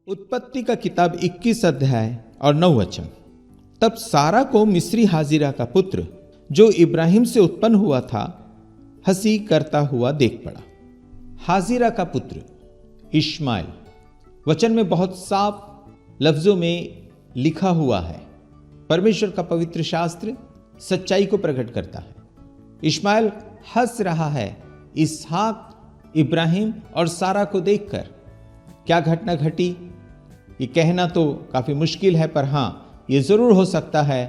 उत्पत्ति का किताब 21 अध्याय और 9 वचन। तब सारा को मिस्री हाजिरा का पुत्र जो इब्राहिम से उत्पन्न हुआ था हंसी करता हुआ देख पड़ा। हाजिरा का पुत्र इश्माइल वचन में बहुत साफ लफ्जों में लिखा हुआ है। परमेश्वर का पवित्र शास्त्र सच्चाई को प्रकट करता है। इश्माइल हंस रहा है इसहाक, इब्राहिम और सारा को देखकर। क्या घटना घटी ये कहना तो काफी मुश्किल है, पर हाँ ये जरूर हो सकता है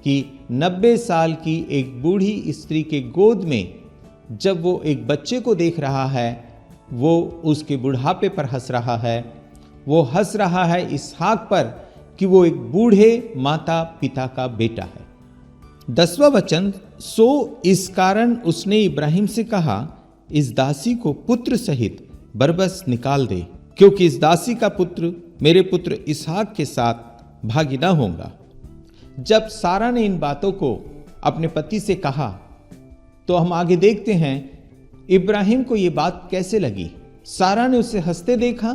कि 90 साल की एक बूढ़ी स्त्री के गोद में जब वो एक बच्चे को देख रहा है, वो उसके बुढ़ापे पर हंस रहा है। वो हंस रहा है इसहाक पर कि वो एक बूढ़े माता पिता का बेटा है। 10वां वचन, सो इस कारण उसने इब्राहिम से कहा, इस दासी को पुत्र सहित बरबस निकाल दे, क्योंकि इस दासी का पुत्र मेरे पुत्र इसहाक के साथ भागीदार होगा। जब सारा ने इन बातों को अपने पति से कहा तो हम आगे देखते हैं इब्राहिम को ये बात कैसे लगी। सारा ने उसे हंसते देखा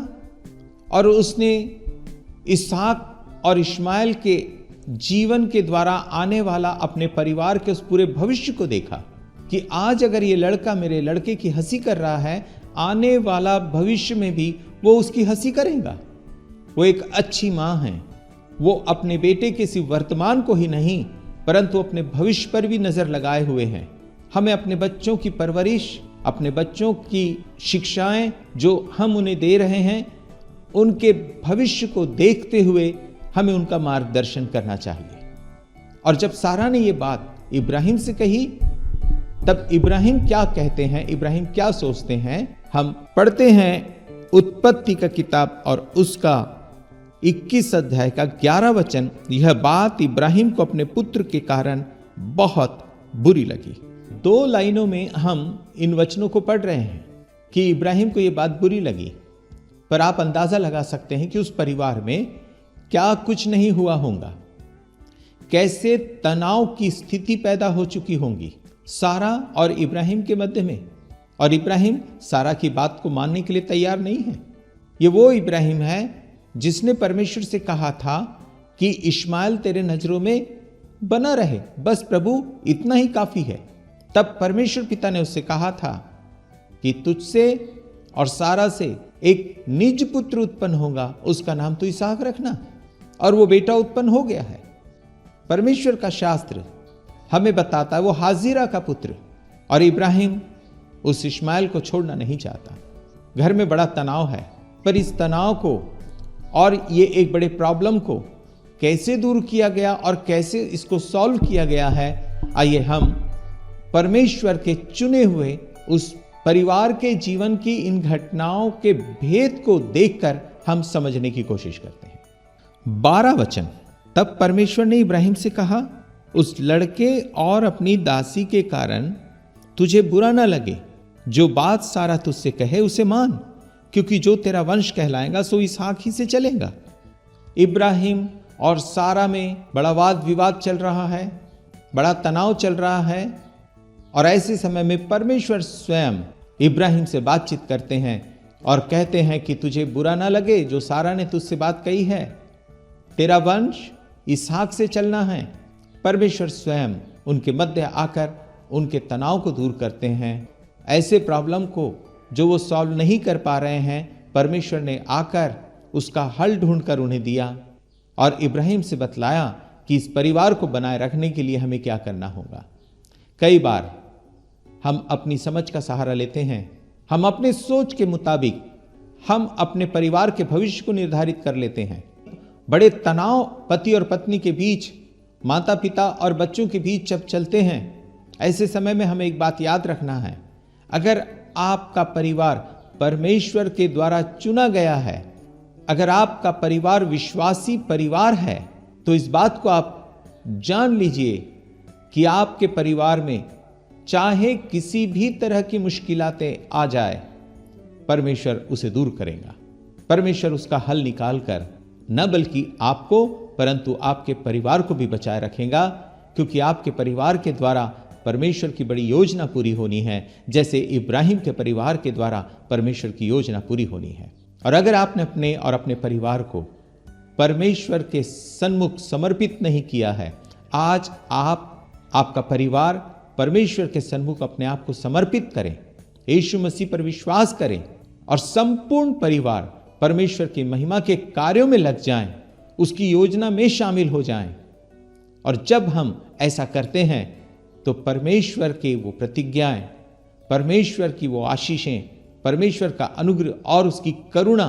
और उसने इसहाक और इश्माइल के जीवन के द्वारा आने वाला अपने परिवार के उस पूरे भविष्य को देखा कि आज अगर ये लड़का मेरे लड़के की हंसी कर रहा है, आने वाला भविष्य में भी वो उसकी हंसी करेगा। वो एक अच्छी मां है। वो अपने बेटे के सिर्फ वर्तमान को ही नहीं परंतु अपने भविष्य पर भी नजर लगाए हुए हैं। हमें अपने बच्चों की परवरिश, अपने बच्चों की शिक्षाएं जो हम उन्हें दे रहे हैं, उनके भविष्य को देखते हुए हमें उनका मार्गदर्शन करना चाहिए। और जब सारा ने ये बात इब्राहिम से कही तब इब्राहिम क्या कहते हैं, इब्राहिम क्या सोचते हैं, हम पढ़ते हैं उत्पत्ति का किताब और उसका 21 अध्याय का 11 वचन। यह बात इब्राहिम को अपने पुत्र के कारण बहुत बुरी लगी। 2 लाइनों में हम इन वचनों को पढ़ रहे हैं कि इब्राहिम को यह बात बुरी लगी, पर आप अंदाजा लगा सकते हैं कि उस परिवार में क्या कुछ नहीं हुआ होगा, कैसे तनाव की स्थिति पैदा हो चुकी होंगी सारा और इब्राहिम के मध्य में। और इब्राहिम सारा की बात को मानने के लिए तैयार नहीं है। ये वो इब्राहिम है जिसने परमेश्वर से कहा था कि इश्माइल तेरे नजरों में बना रहे, बस प्रभु इतना ही काफी है। तब परमेश्वर पिता ने उससे कहा था कि तुझसे और सारा से एक निज पुत्र उत्पन्न होगा, उसका नाम तो इसहाक रखना। और वो बेटा उत्पन्न हो गया है। परमेश्वर का शास्त्र हमें बताता है वो हाजिरा का पुत्र, और इब्राहिम उस इश्माइल को छोड़ना नहीं चाहता। घर में बड़ा तनाव है, पर इस तनाव को और ये एक बड़े प्रॉब्लम को कैसे दूर किया गया और कैसे इसको सॉल्व किया गया है, आइए हम परमेश्वर के चुने हुए उस परिवार के जीवन की इन घटनाओं के भेद को देखकर हम समझने की कोशिश करते हैं। 12 वचन, तब परमेश्वर ने इब्राहिम से कहा, उस लड़के और अपनी दासी के कारण तुझे बुरा ना लगे, जो बात सारा तुझसे कहे उसे मान, क्योंकि जो तेरा वंश कहलाएगा सो इसहाक ही से चलेगा। इब्राहिम और सारा में बड़ा वाद विवाद चल रहा है, बड़ा तनाव चल रहा है, और ऐसे समय में परमेश्वर स्वयं इब्राहिम से बातचीत करते हैं और कहते हैं कि तुझे बुरा ना लगे जो सारा ने तुझसे बात कही है, तेरा वंश इसहाक से चलना है। परमेश्वर स्वयं उनके मध्य आकर उनके तनाव को दूर करते हैं। ऐसे प्रॉब्लम को जो वो सॉल्व नहीं कर पा रहे हैं, परमेश्वर ने आकर उसका हल ढूंढकर उन्हें दिया और इब्राहिम से बतलाया कि इस परिवार को बनाए रखने के लिए हमें क्या करना होगा। कई बार हम अपनी समझ का सहारा लेते हैं, हम अपने सोच के मुताबिक हम अपने परिवार के भविष्य को निर्धारित कर लेते हैं। बड़े तनाव पति और पत्नी के बीच, माता पिता और बच्चों के बीच जब चलते हैं, ऐसे समय में हमें एक बात याद रखना है, अगर आपका परिवार परमेश्वर के द्वारा चुना गया है, अगर आपका परिवार विश्वासी परिवार है, तो इस बात को आप जान लीजिए कि आपके परिवार में चाहे किसी भी तरह की मुश्किलातें आ जाए, परमेश्वर उसे दूर करेगा। परमेश्वर उसका हल निकाल कर न बल्कि आपको परंतु आपके परिवार को भी बचाए रखेगा, क्योंकि आपके परिवार के द्वारा परमेश्वर की बड़ी योजना पूरी होनी है, जैसे इब्राहिम के परिवार के द्वारा परमेश्वर की योजना पूरी होनी है। और अगर आपने अपने और अपने परिवार को परमेश्वर के सन्मुख समर्पित नहीं किया है, आज आपका परिवार परमेश्वर के सन्मुख अपने आप को समर्पित करें, यीशु मसीह पर विश्वास करें और संपूर्ण परिवार परमेश्वर की महिमा के कार्यों में लग जाएं, उसकी योजना में शामिल हो जाएं। और जब हम ऐसा करते हैं तो परमेश्वर के वो प्रतिज्ञाएं, परमेश्वर की वो आशीषें, परमेश्वर का अनुग्रह और उसकी करुणा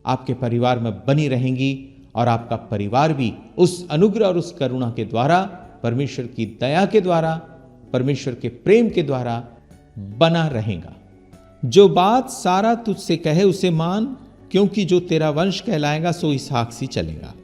आपके परिवार में बनी रहेंगी और आपका परिवार भी उस अनुग्रह और उस करुणा के द्वारा, परमेश्वर की दया के द्वारा, परमेश्वर के प्रेम के द्वारा बना रहेगा। जो बात सारा तुझसे कहे उसे मान, क्योंकि जो तेरा वंश कहलाएगा सो इसहाक सी चलेगा।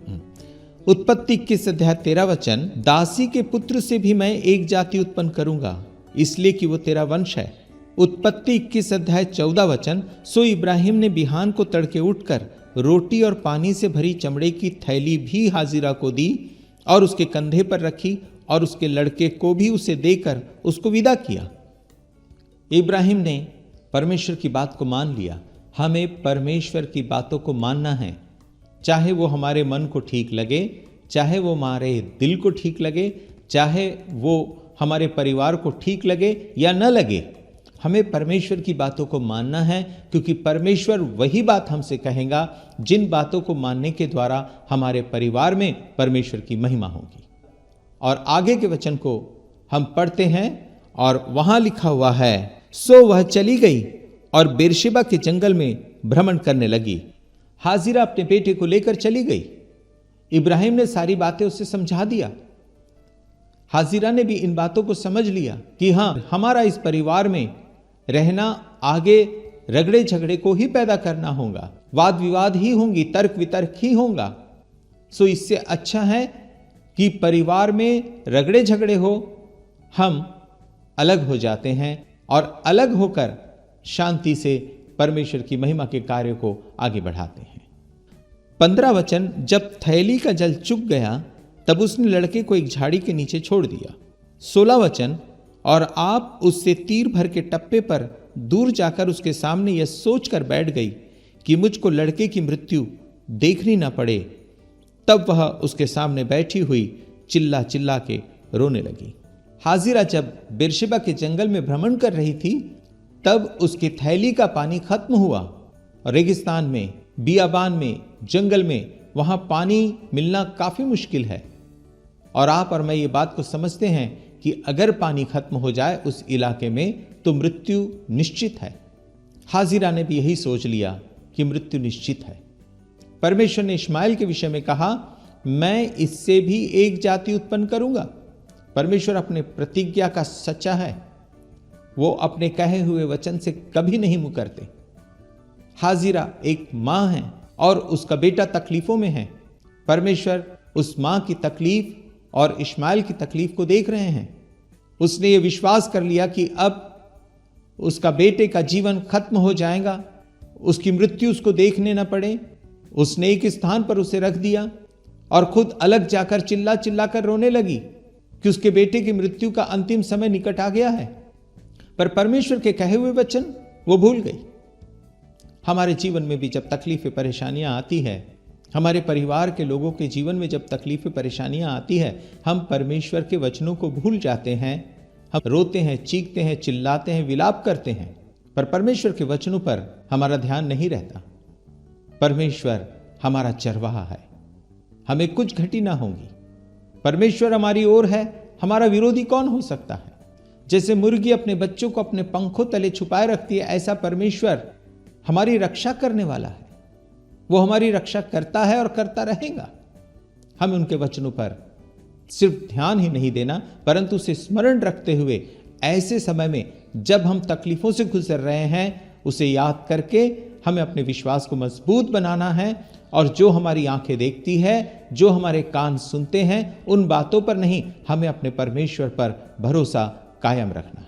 उत्पत्ति 21 अध्याय 13 वचन, दासी के पुत्र से भी मैं एक जाति उत्पन्न करूंगा, इसलिए कि वो तेरा वंश है। उत्पत्ति 21 अध्याय 14 वचन, सो इब्राहिम ने बिहान को तड़के उठकर रोटी और पानी से भरी चमड़े की थैली भी हाजिरा को दी और उसके कंधे पर रखी और उसके लड़के को भी उसे देकर उसको विदा किया। इब्राहिम ने परमेश्वर की बात को मान लिया। हमें परमेश्वर की बातों को मानना है, चाहे वो हमारे मन को ठीक लगे, चाहे वो हमारे दिल को ठीक लगे, चाहे वो हमारे परिवार को ठीक लगे या न लगे। हमें परमेश्वर की बातों को मानना है, क्योंकि परमेश्वर वही बात हमसे कहेगा जिन बातों को मानने के द्वारा हमारे परिवार में परमेश्वर की महिमा होगी। और आगे के वचन को हम पढ़ते हैं और वहां लिखा हुआ है, सो वह चली गई और बेरशेबा के जंगल में भ्रमण करने लगी। हाजिरा अपने बेटे को लेकर चली गई। इब्राहिम ने सारी बातें उससे समझा दिया। हाजिरा ने भी इन बातों को समझ लिया कि हां, हमारा इस परिवार में रहना आगे रगड़े झगड़े को ही पैदा करना होगा, वाद विवाद ही होंगी, तर्क वितर्क ही होगा। सो इससे अच्छा है कि परिवार में रगड़े झगड़े हो, हम अलग हो जाते हैं और अलग होकर शांति से परमेश्वर की महिमा के कार्य को आगे बढ़ाते हैं। 15 वचन, जब थैली का जल चुक गया तब उसने लड़के को एक झाड़ी के नीचे छोड़ दिया। 16 वचन, और आप उससे तीर भर के टप्पे पर दूर जाकर उसके सामने यह सोचकर बैठ गई कि मुझको लड़के की मृत्यु देखनी ना पड़े। तब वह उसके सामने बैठी हुई चिल्ला चिल्ला के रोने लगी। हाजिरा जब बेरशेबा के जंगल में भ्रमण कर रही थी तब उसकी थैली का पानी खत्म हुआ। रेगिस्तान में, बियाबान में, जंगल में वहां पानी मिलना काफी मुश्किल है और आप और मैं ये बात को समझते हैं कि अगर पानी खत्म हो जाए उस इलाके में तो मृत्यु निश्चित है। हाजिरा ने भी यही सोच लिया कि मृत्यु निश्चित है। परमेश्वर ने इश्माएल के विषय में कहा, मैं इससे भी एक जाति उत्पन्न करूंगा। परमेश्वर अपने प्रतिज्ञा का सच्चा है, वो अपने कहे हुए वचन से कभी नहीं मुकरते। हाजिरा एक मां है और उसका बेटा तकलीफों में है। परमेश्वर उस मां की तकलीफ और इश्माएल की तकलीफ को देख रहे हैं। उसने ये विश्वास कर लिया कि अब उसका बेटे का जीवन खत्म हो जाएगा, उसकी मृत्यु उसको देखने न पड़े। उसने एक स्थान पर उसे रख दिया और खुद अलग जाकर चिल्ला चिल्ला कर रोने लगी कि उसके बेटे की मृत्यु का अंतिम समय निकट आ गया है। पर परमेश्वर के कहे हुए वचन वो भूल गई। हमारे जीवन में भी जब तकलीफें परेशानियां आती है, हमारे परिवार के लोगों के जीवन में जब तकलीफें परेशानियां आती है, हम परमेश्वर के वचनों को भूल जाते हैं। हम रोते हैं, चीखते हैं, चिल्लाते हैं, विलाप करते हैं, पर परमेश्वर के वचनों पर हमारा ध्यान नहीं रहता। परमेश्वर हमारा चरवाहा है, हमें कुछ घटी ना होगी। परमेश्वर हमारी ओर है, हमारा विरोधी कौन हो सकता है। जैसे मुर्गी अपने बच्चों को अपने पंखों तले छुपाए रखती है, ऐसा परमेश्वर हमारी रक्षा करने वाला है। वो हमारी रक्षा करता है और करता रहेगा। हमें उनके वचनों पर सिर्फ ध्यान ही नहीं देना, परंतु उसे स्मरण रखते हुए ऐसे समय में जब हम तकलीफों से गुजर रहे हैं, उसे याद करके हमें अपने विश्वास को मजबूत बनाना है। और जो हमारी आंखें देखती है, जो हमारे कान सुनते हैं, उन बातों पर नहीं, हमें अपने परमेश्वर पर भरोसा कायम रखना है।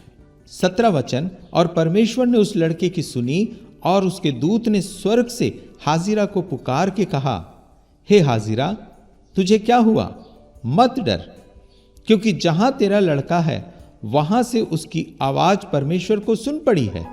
17 वचन, और परमेश्वर ने उस लड़के की सुनी और उसके दूत ने स्वर्ग से हाजिरा को पुकार के कहा, हे हाजिरा, तुझे क्या हुआ? मत डर, क्योंकि जहां तेरा लड़का है वहां से उसकी आवाज परमेश्वर को सुन पड़ी है।